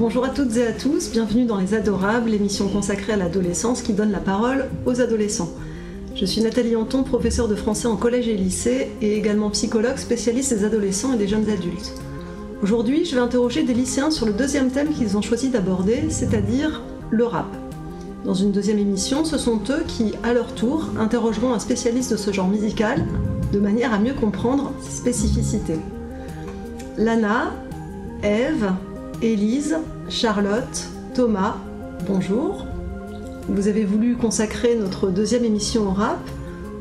Bonjour à toutes et à tous, bienvenue dans Les Adorables, l'émission consacrée à l'adolescence qui donne la parole aux adolescents. Je suis Nathalie Anton, professeure de français en collège et lycée et également psychologue spécialiste des adolescents et des jeunes adultes. Aujourd'hui, je vais interroger des lycéens sur le deuxième thème qu'ils ont choisi d'aborder, c'est-à-dire le rap. Dans une deuxième émission, ce sont eux qui, à leur tour, interrogeront un spécialiste de ce genre musical de manière à mieux comprendre ses spécificités. Lana, Ève, Élise, Charlotte, Thomas, bonjour. Vous avez voulu consacrer notre deuxième émission au rap.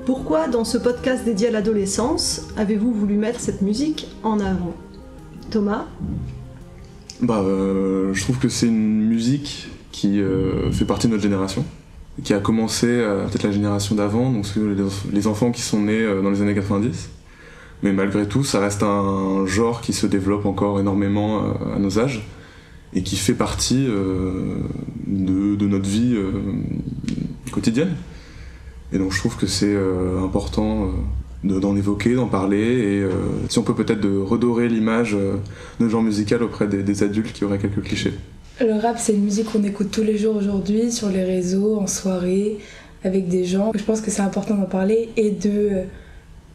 Pourquoi, dans ce podcast dédié à l'adolescence, avez-vous voulu mettre cette musique en avant ? Thomas ? Je trouve que c'est une musique qui fait partie de notre génération, qui a commencé peut-être la génération d'avant, donc les enfants qui sont nés dans les années 90. Mais malgré tout, ça reste un genre qui se développe encore énormément à nos âges et qui fait partie de notre vie quotidienne. Et donc je trouve que c'est important d'en évoquer, d'en parler, et si on peut peut-être de redorer l'image de genre musical auprès des adultes qui auraient quelques clichés. Le rap, c'est une musique qu'on écoute tous les jours aujourd'hui, sur les réseaux, en soirée, avec des gens. Je pense que c'est important d'en parler et de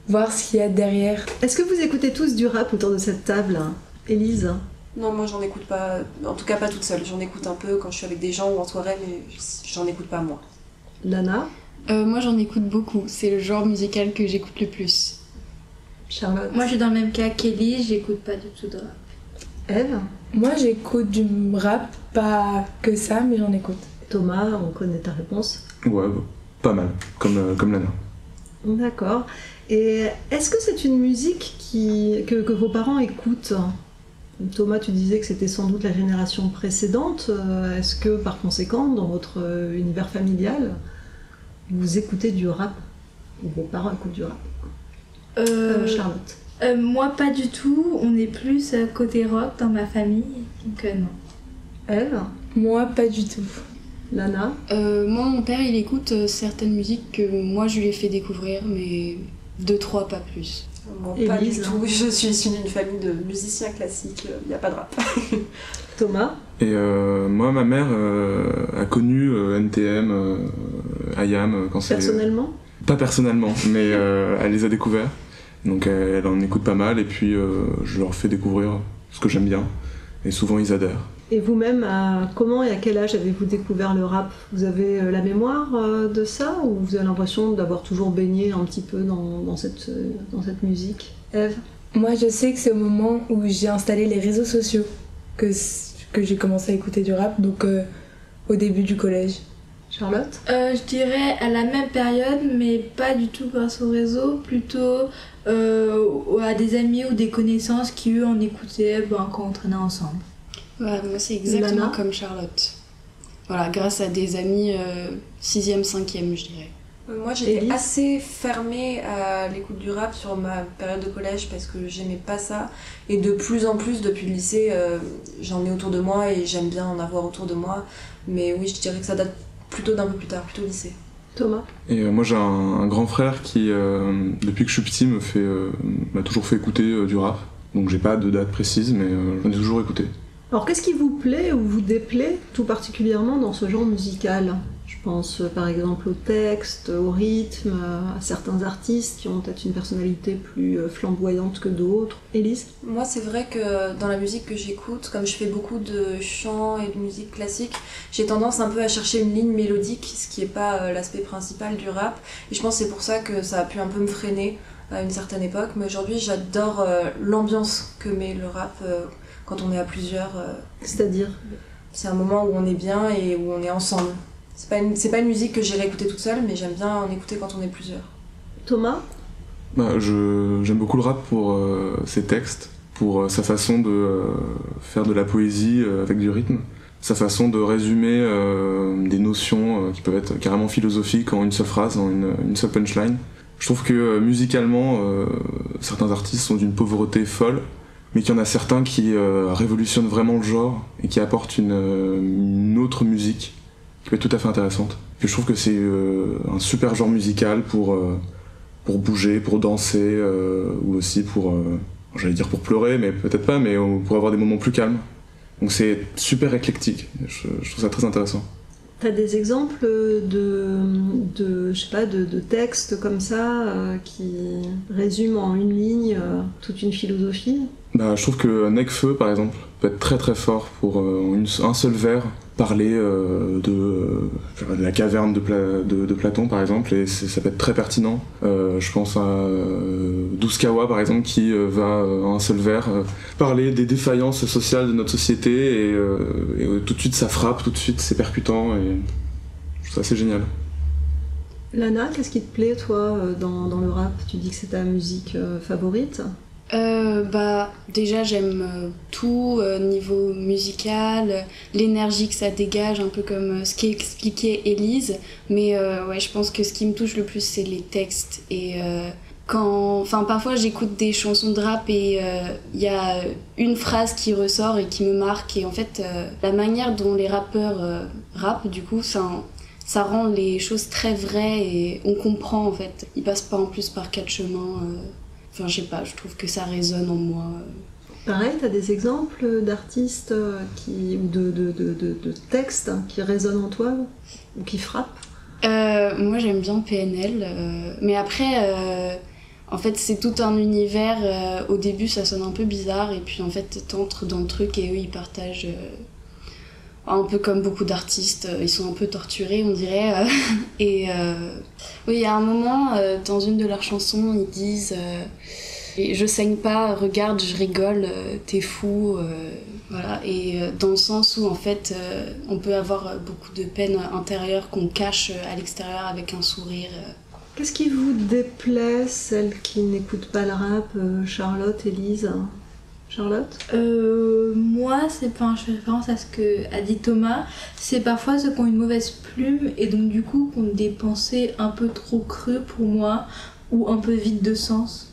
voir ce qu'il y a derrière. Est-ce que vous écoutez tous du rap autour de cette table ? Élise ? Non, moi j'en écoute pas, en tout cas pas toute seule. J'en écoute un peu quand je suis avec des gens ou en soirée, mais j'en écoute pas moi. Lana ? Moi j'en écoute beaucoup, c'est le genre musical que j'écoute le plus. Charlotte ? Moi je suis dans le même cas qu'Élise, j'écoute pas du tout de rap. Ève ? Moi j'écoute du rap, pas que ça, mais j'en écoute. Thomas, on connaît ta réponse. Ouais, pas mal, comme Lana. D'accord. Et est-ce que c'est une musique que vos parents écoutent ? Thomas, tu disais que c'était sans doute la génération précédente. Est-ce que, par conséquent, dans votre univers familial, vous écoutez du rap ? Ou vos parents écoutent du rap ? Charlotte ? Moi pas du tout, on est plus côté rock dans ma famille, donc non. Ève ? Moi pas du tout. Lana ? Moi mon père il écoute certaines musiques que moi je lui ai fait découvrir, mais 2-3 pas plus. Moi pas du tout, je suis issue d'une famille de musiciens classiques, il n'y a pas de rap. Thomas ? Et moi, ma mère a connu NTM, IAM quand c'est... Personnellement ? Pas personnellement, mais elle les a découverts. Donc elle en écoute pas mal et puis je leur fais découvrir ce que j'aime bien. Et souvent ils adhèrent. Et vous-même, comment et à quel âge avez-vous découvert le rap ? Vous avez la mémoire de ça ou vous avez l'impression d'avoir toujours baigné un petit peu dans cette musique ? Ève ? Moi je sais que c'est au moment où j'ai installé les réseaux sociaux que j'ai commencé à écouter du rap, donc au début du collège. Charlotte ? Je dirais à la même période, mais pas du tout grâce au réseau, plutôt à des amis ou des connaissances qui eux en écoutaient quand on traînait ensemble. Ouais, moi c'est exactement Lana ? comme Charlotte. Voilà, grâce à des amis 6e, 5e je dirais. Moi j'étais Élise ? assez fermée à l'écoute du rap sur ma période de collège parce que j'aimais pas ça. Et de plus en plus depuis le lycée, j'en ai autour de moi et j'aime bien en avoir autour de moi. Mais oui, je dirais que ça date plutôt d'un peu plus tard, plutôt lycée. Thomas ? Et moi j'ai un grand frère qui, depuis que je suis petit, m'a toujours fait écouter du rap. Donc j'ai pas de date précise, mais j'en ai toujours écouté. Alors qu'est-ce qui vous plaît ou vous déplaît tout particulièrement dans ce genre musical ? Je pense par exemple au texte, au rythme, à certains artistes qui ont peut-être une personnalité plus flamboyante que d'autres. Élise ? Moi c'est vrai que dans la musique que j'écoute, comme je fais beaucoup de chants et de musique classique, j'ai tendance un peu à chercher une ligne mélodique, ce qui n'est pas l'aspect principal du rap. Et je pense que c'est pour ça que ça a pu un peu me freiner à une certaine époque. Mais aujourd'hui j'adore l'ambiance que met le rap quand on est à plusieurs. C'est-à-dire ? C'est un moment où on est bien et où on est ensemble. C'est pas une musique que j'irai écouter toute seule, mais j'aime bien en écouter quand on est plusieurs. Thomas ? J'aime beaucoup le rap pour ses textes, pour sa façon de faire de la poésie avec du rythme, sa façon de résumer des notions qui peuvent être carrément philosophiques en une seule phrase, en une seule punchline. Je trouve que musicalement, certains artistes sont d'une pauvreté folle, mais qu'il y en a certains qui révolutionnent vraiment le genre et qui apportent une autre musique qui peut être tout à fait intéressante. Et je trouve que c'est un super genre musical pour bouger, pour danser, ou aussi pour, j'allais dire pour pleurer, mais peut-être pas, mais pour avoir des moments plus calmes. Donc c'est super éclectique, je trouve ça très intéressant. T'as des exemples je sais pas, de textes comme ça qui résument en une ligne toute une philosophie? Je trouve que Necfeu, par exemple, peut être très très fort pour un seul vers parler de la caverne de Platon, par exemple, et ça peut être très pertinent. Je pense à Douskawa, par exemple, qui va, en un seul vers, parler des défaillances sociales de notre société, et tout de suite ça frappe, tout de suite c'est percutant, et je trouve ça assez génial. Lana, qu'est-ce qui te plaît, toi, dans le rap? Tu dis que c'est ta musique favorite? Déjà j'aime tout, niveau musical, l'énergie que ça dégage, un peu comme ce qu'expliquait Élise, mais ouais, je pense que ce qui me touche le plus c'est les textes, et parfois j'écoute des chansons de rap et il y a une phrase qui ressort et qui me marque, et en fait la manière dont les rappeurs rappent, du coup ça rend les choses très vraies et on comprend en fait, ils passent pas en plus par quatre chemins. Enfin, je sais pas, je trouve que ça résonne en moi. Pareil, t'as des exemples d'artistes ou de textes qui résonnent en toi ou qui frappent? Moi, j'aime bien PNL, mais après, en fait, c'est tout un univers. Au début, ça sonne un peu bizarre, et puis en fait, t'entres dans le truc et eux, ils partagent. Un peu comme beaucoup d'artistes, ils sont un peu torturés, on dirait. Et oui, il y a un moment, dans une de leurs chansons, ils disent je saigne pas, regarde, je rigole, t'es fou. Voilà. Et dans le sens où, en fait, on peut avoir beaucoup de peine intérieure qu'on cache à l'extérieur avec un sourire. Qu'est-ce qui vous déplaît, celles qui n'écoutent pas le rap, Charlotte, Élise? Charlotte? Moi, je fais référence à ce qu'a dit Thomas, c'est parfois ceux qui ont une mauvaise plume et donc du coup qui ont des pensées un peu trop crues pour moi ou un peu vides de sens.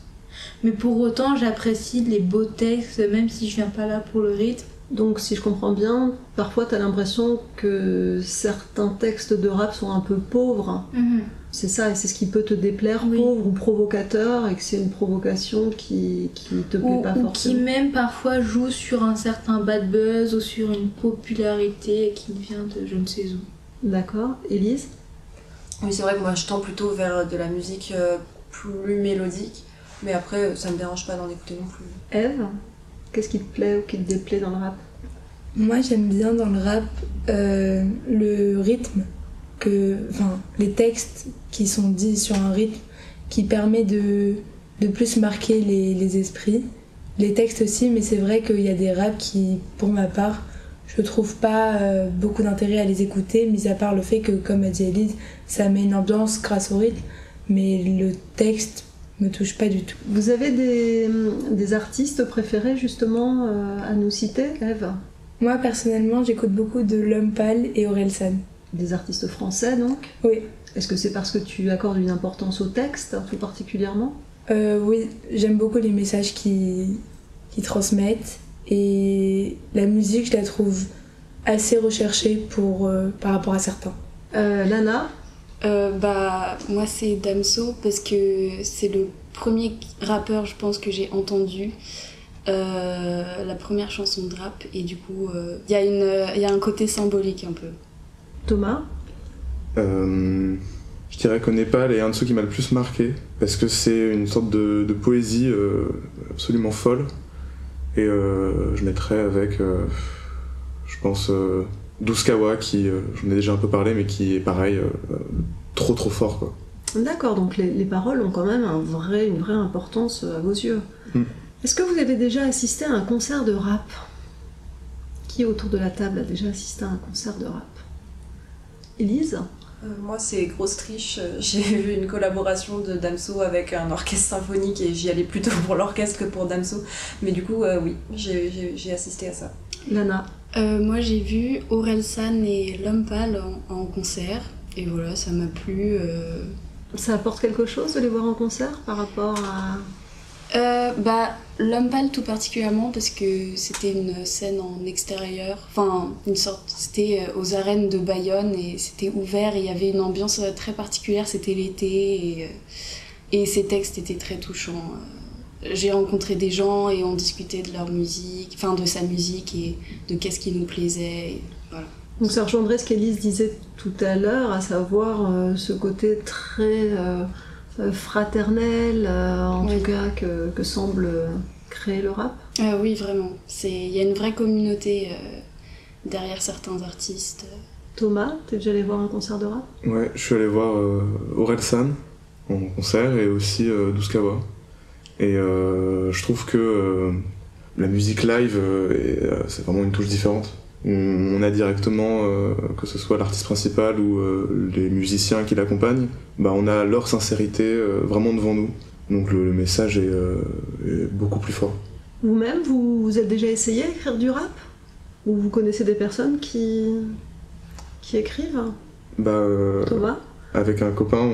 Mais pour autant, j'apprécie les beaux textes, même si je viens pas là pour le rythme. Donc, si je comprends bien, parfois t'as l'impression que certains textes de rap sont un peu pauvres. Mm-hmm. C'est ça, et c'est ce qui peut te déplaire, oui. Pauvre ou provocateur, et que c'est une provocation qui te plaît pas forcément. Ou qui même parfois joue sur un certain bad buzz ou sur une popularité qui vient de je ne sais où. D'accord. Élise? Oui, c'est vrai que moi je tends plutôt vers de la musique plus mélodique, mais après ça me dérange pas d'en écouter non plus. Ève, qu'est-ce qui te plaît ou qui te déplaît dans le rap? Moi j'aime bien dans le rap le rythme. Les textes qui sont dits sur un rythme qui permet de plus marquer les esprits. Les textes aussi, mais c'est vrai qu'il y a des raps qui, pour ma part, je trouve pas beaucoup d'intérêt à les écouter, mis à part le fait que, comme a dit Élise, ça met une ambiance grâce au rythme, mais le texte me touche pas du tout. Vous avez des artistes préférés justement à nous citer, Ève? Moi personnellement, j'écoute beaucoup de L'Homme Pâle et Orelsan. Des artistes français donc? Oui. Est-ce que c'est parce que tu accordes une importance au texte tout particulièrement? Oui, j'aime beaucoup les messages qu'ils transmettent, et la musique je la trouve assez recherchée par rapport à certains. Lana? Moi c'est Damso parce que c'est le premier rappeur je pense que j'ai entendu. La première chanson de rap, et du coup il y a un côté symbolique un peu. Thomas? Je dirais que Népal est un de ceux qui m'a le plus marqué, parce que c'est une sorte de poésie absolument folle, et je mettrais avec, je pense, Douskawa, qui, j'en ai déjà un peu parlé, mais qui est pareil, trop fort, quoi. D'accord, donc les paroles ont quand même une vraie importance à vos yeux. Est-ce que vous avez déjà assisté à un concert de rap? Qui autour de la table a déjà assisté à un concert de rap? Élise? Moi c'est Grosse Triche, j'ai vu une collaboration de Damso avec un orchestre symphonique et j'y allais plutôt pour l'orchestre que pour Damso, mais du coup oui, j'ai assisté à ça. Lana? Moi j'ai vu Orelsan et L'Homme Pâle en concert, et voilà, ça m'a plu. Ça apporte quelque chose de les voir en concert par rapport à... L'Homme Pâle tout particulièrement parce que c'était une scène en extérieur, enfin c'était aux arènes de Bayonne et c'était ouvert et il y avait une ambiance très particulière, c'était l'été et ces textes étaient très touchants. j'ai rencontré des gens et on discutait de leur musique, enfin de sa musique et de qu'est-ce qui nous plaisait. Et voilà. Donc ça rejoindrait ce qu'Élise disait tout à l'heure, à savoir ce côté très fraternel, en tout cas, que semble créer le rap. Oui, vraiment. Il y a une vraie communauté derrière certains artistes. Thomas, t'es déjà allé voir un concert de rap ? Ouais, je suis allé voir Orelsan en concert et aussi Douskawa. Et je trouve que la musique live, c'est vraiment une touche différente. On a directement, que ce soit l'artiste principal ou les musiciens qui l'accompagnent, on a leur sincérité vraiment devant nous. Donc le message est beaucoup plus fort. Vous-même, vous êtes déjà essayé à écrire du rap ? Ou vous connaissez des personnes qui écrivent ? Thomas ? Avec un copain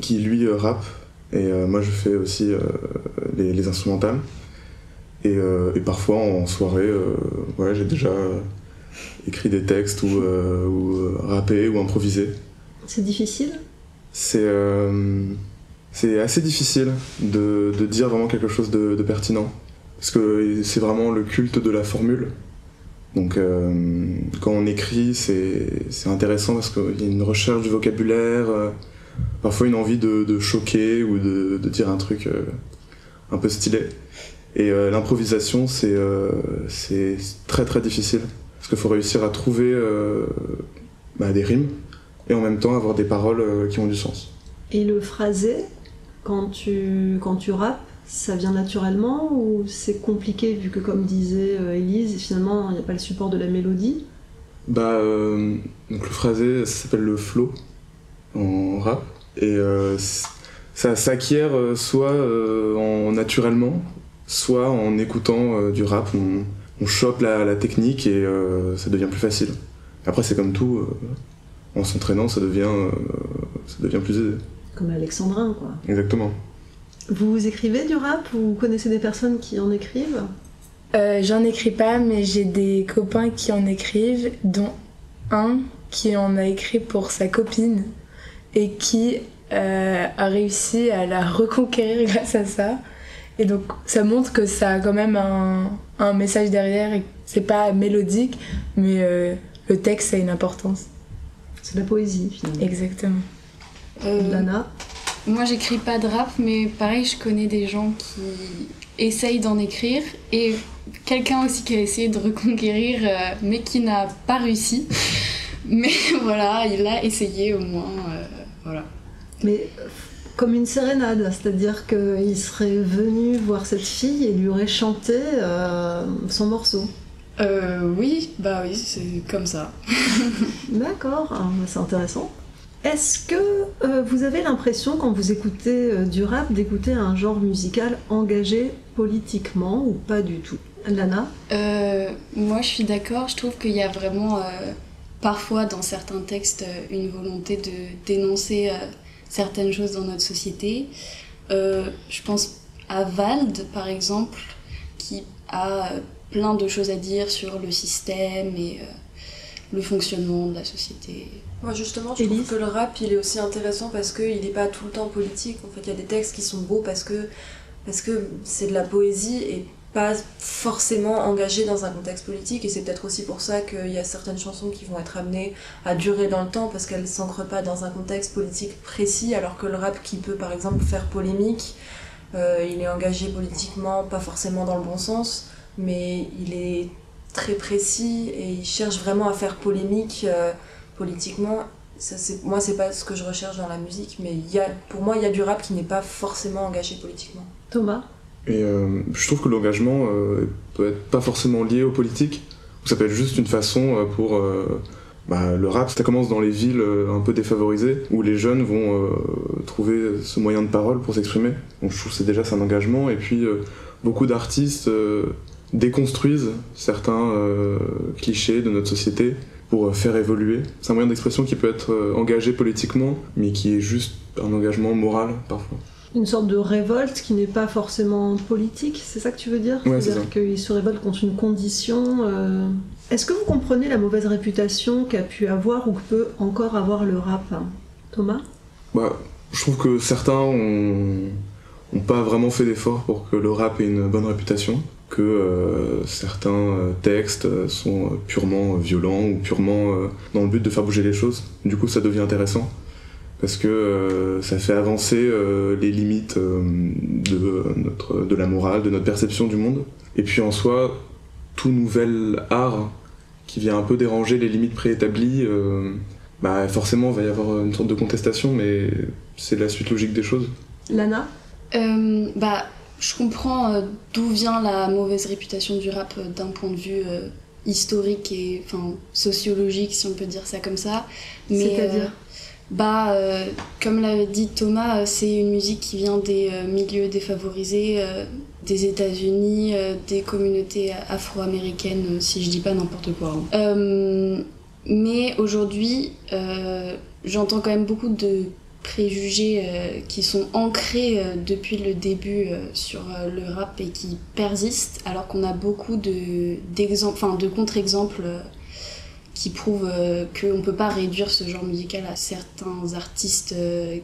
qui lui rappe, et moi je fais aussi les instrumentales. Et parfois en soirée, j'ai déjà écrit des textes ou rappé ou improvisé. C'est difficile ? C'est assez difficile de dire vraiment quelque chose de pertinent. Parce que c'est vraiment le culte de la formule. Donc quand on écrit, c'est intéressant parce qu'il y a une recherche du vocabulaire, parfois une envie de choquer ou de dire un truc un peu stylé. Et l'improvisation, c'est très très difficile. Parce qu'il faut réussir à trouver des rimes et en même temps avoir des paroles qui ont du sens. Et le phrasé, quand tu rappes, ça vient naturellement ou c'est compliqué vu que, comme disait Élise, finalement il n'y a pas le support de la mélodie ? Donc le phrasé, ça s'appelle le flow en rap. Et ça s'acquiert soit naturellement, soit en écoutant du rap, on chope la technique et ça devient plus facile. Après c'est comme tout, en s'entraînant ça devient plus aisé. Comme Alexandrin, quoi. Exactement. Vous écrivez du rap ? Vous connaissez des personnes qui en écrivent ? J'en écris pas, mais j'ai des copains qui en écrivent, dont un qui en a écrit pour sa copine et qui a réussi à la reconquérir grâce à ça. Et donc ça montre que ça a quand même un message derrière, et c'est pas mélodique, mais le texte a une importance. C'est de la poésie, finalement. Exactement. Lana ? Moi, j'écris pas de rap, mais pareil, je connais des gens qui essayent d'en écrire, et quelqu'un aussi qui a essayé de reconquérir, mais qui n'a pas réussi. Mais voilà, il a essayé au moins, voilà. Mais comme une sérénade, c'est-à-dire qu'il serait venu voir cette fille et lui aurait chanté son morceau. Oui, c'est comme ça. D'accord, c'est intéressant. Est-ce que vous avez l'impression, quand vous écoutez du rap, d'écouter un genre musical engagé politiquement ou pas du tout ? Lana ? Moi, je suis d'accord. Je trouve qu'il y a vraiment, parfois, dans certains textes, une volonté de dénoncer certaines choses dans notre société. Je pense à Vald, par exemple, qui a plein de choses à dire sur le système et le fonctionnement de la société. Moi justement, je trouve que le rap il est aussi intéressant parce qu'il n'est pas tout le temps politique. En fait, il y a des textes qui sont beaux parce que c'est de la poésie et pas forcément engagé dans un contexte politique. Et c'est peut-être aussi pour ça qu'il y a certaines chansons qui vont être amenées à durer dans le temps parce qu'elles ne s'ancrent pas dans un contexte politique précis, alors que le rap qui peut par exemple faire polémique, il est engagé politiquement, pas forcément dans le bon sens, mais il est très précis et il cherche vraiment à faire polémique politiquement. Moi, c'est pas ce que je recherche dans la musique, mais pour moi, il y a du rap qui n'est pas forcément engagé politiquement. Thomas ? Et je trouve que l'engagement peut être pas forcément lié aux politiques, ou ça peut être juste une façon pour... le rap, ça commence dans les villes un peu défavorisées, où les jeunes vont trouver ce moyen de parole pour s'exprimer. Donc je trouve que c'est un engagement, et puis beaucoup d'artistes déconstruisent certains clichés de notre société pour faire évoluer. C'est un moyen d'expression qui peut être engagé politiquement, mais qui est juste un engagement moral parfois. Une sorte de révolte qui n'est pas forcément politique, c'est ça que tu veux dire ? Ouais, c'est ça. C'est-à-dire qu'il se révolte contre une condition. Est-ce que vous comprenez la mauvaise réputation qu'a pu avoir ou que peut encore avoir le rap ? Thomas ? Je trouve que certains ont n'ont pas vraiment fait d'efforts pour que le rap ait une bonne réputation, que certains textes sont purement violents ou purement dans le but de faire bouger les choses. Du coup, ça devient intéressant parce que ça fait avancer les limites de la morale, de notre perception du monde. Et puis en soi, tout nouvel art qui vient un peu déranger les limites préétablies, forcément il va y avoir une sorte de contestation, mais c'est la suite logique des choses. Lana ? Je comprends d'où vient la mauvaise réputation du rap d'un point de vue historique et sociologique, si on peut dire ça comme ça. Mais, c'est-à-dire comme l'avait dit Thomas, c'est une musique qui vient des milieux défavorisés, des États-Unis, des communautés afro-américaines, si je dis pas n'importe quoi. Mais aujourd'hui, j'entends quand même beaucoup de préjugés qui sont ancrés depuis le début sur le rap et qui persistent, alors qu'on a beaucoup de contre-exemples qui prouvent qu'on ne peut pas réduire ce genre musical à certains artistes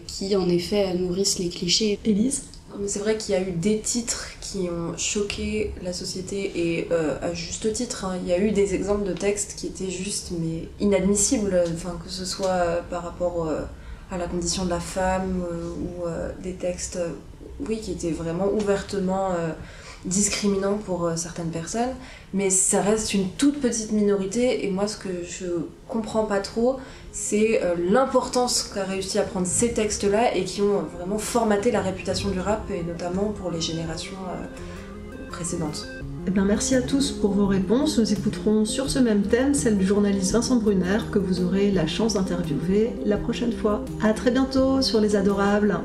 qui en effet nourrissent les clichés. Élise ? C'est vrai qu'il y a eu des titres qui ont choqué la société et à juste titre. Il y a eu des exemples de textes qui étaient juste mais inadmissibles, que ce soit par rapport à la condition de la femme ou des textes qui étaient vraiment ouvertement discriminants pour certaines personnes, mais ça reste une toute petite minorité. Et moi, ce que je comprends pas trop, c'est l'importance qu'a réussi à prendre ces textes-là et qui ont vraiment formaté la réputation du rap, et notamment pour les générations précédentes. Merci à tous pour vos réponses. Nous écouterons sur ce même thème celle du journaliste Vincent Brunner que vous aurez la chance d'interviewer la prochaine fois. À très bientôt sur Les Adorables.